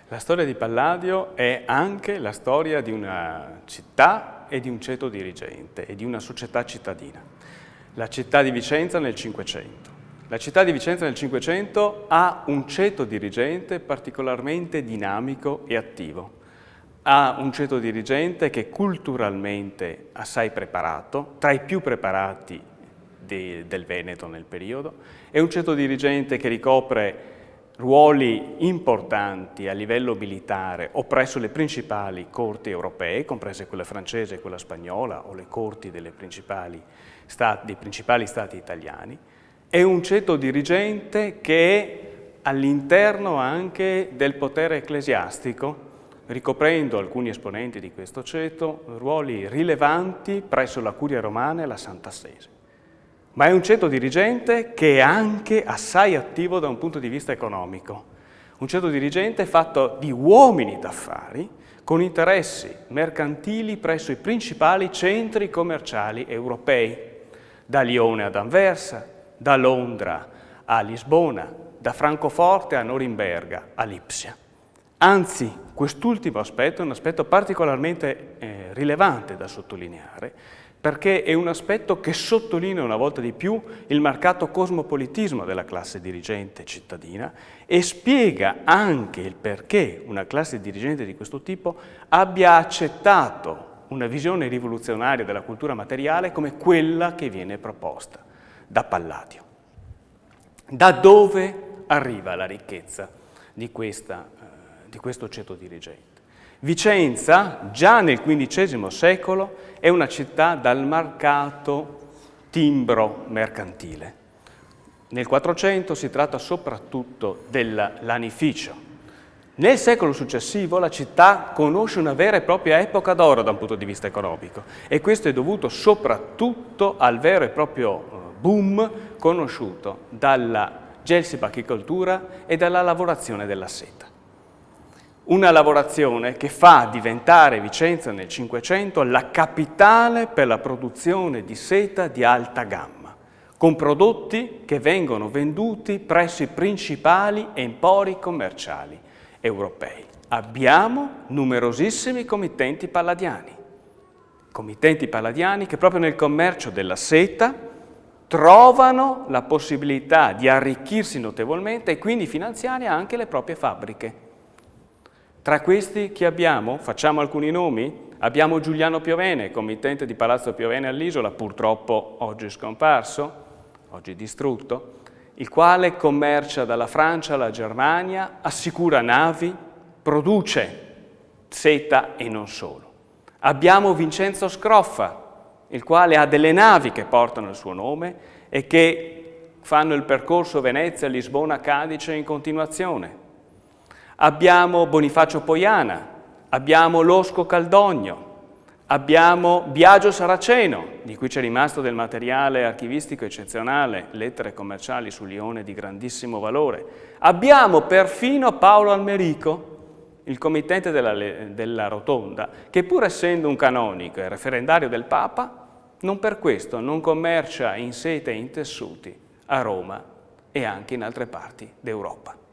La storia di Palladio è anche la storia di una città e di un ceto dirigente e di una società cittadina. La città di Vicenza nel Cinquecento. La città di Vicenza nel Cinquecento ha un ceto dirigente particolarmente dinamico e attivo. Ha un ceto dirigente che è culturalmente assai preparato, tra i più preparati del Veneto nel periodo. È un ceto dirigente che ricopre ruoli importanti a livello militare o presso le principali corti europee, comprese quella francese e quella spagnola, o le corti dei principali stati italiani. È un ceto dirigente che è all'interno anche del potere ecclesiastico, ricoprendo alcuni esponenti di questo ceto ruoli rilevanti presso la Curia Romana e la Santa Sede. Ma è un ceto dirigente che è anche assai attivo da un punto di vista economico. Un ceto dirigente fatto di uomini d'affari con interessi mercantili presso i principali centri commerciali europei, da Lione ad Anversa, da Londra a Lisbona, da Francoforte a Norimberga a Lipsia. Anzi, quest'ultimo aspetto è un aspetto particolarmente rilevante da sottolineare, perché è un aspetto che sottolinea una volta di più il marcato cosmopolitismo della classe dirigente cittadina e spiega anche il perché una classe dirigente di questo tipo abbia accettato una visione rivoluzionaria della cultura materiale come quella che viene proposta da Palladio. Da dove arriva la ricchezza di questo ceto dirigente? Vicenza, già nel XV secolo, è una città dal marcato timbro mercantile. Nel 400 si tratta soprattutto del lanificio. Nel secolo successivo la città conosce una vera e propria epoca d'oro da un punto di vista economico e questo è dovuto soprattutto al vero e proprio boom conosciuto dalla gelsibachicoltura e dalla lavorazione della seta. Una lavorazione che fa diventare Vicenza nel Cinquecento la capitale per la produzione di seta di alta gamma, con prodotti che vengono venduti presso i principali empori commerciali europei. Abbiamo numerosissimi committenti palladiani che proprio nel commercio della seta trovano la possibilità di arricchirsi notevolmente e quindi finanziare anche le proprie fabbriche. Tra questi chi abbiamo? Facciamo alcuni nomi? Abbiamo Giuliano Piovene, committente di Palazzo Piovene all'Isola, purtroppo oggi scomparso, oggi distrutto, il quale commercia dalla Francia alla Germania, assicura navi, produce seta e non solo. Abbiamo Vincenzo Scroffa, il quale ha delle navi che portano il suo nome e che fanno il percorso Venezia-Lisbona-Cadice in continuazione. Abbiamo Bonifacio Poiana, abbiamo Losco Caldogno, abbiamo Biagio Saraceno, di cui c'è rimasto del materiale archivistico eccezionale, lettere commerciali su Lione di grandissimo valore. Abbiamo perfino Paolo Almerico, il committente della Rotonda, che pur essendo un canonico e referendario del Papa, non per questo non commercia in seta e in tessuti a Roma e anche in altre parti d'Europa.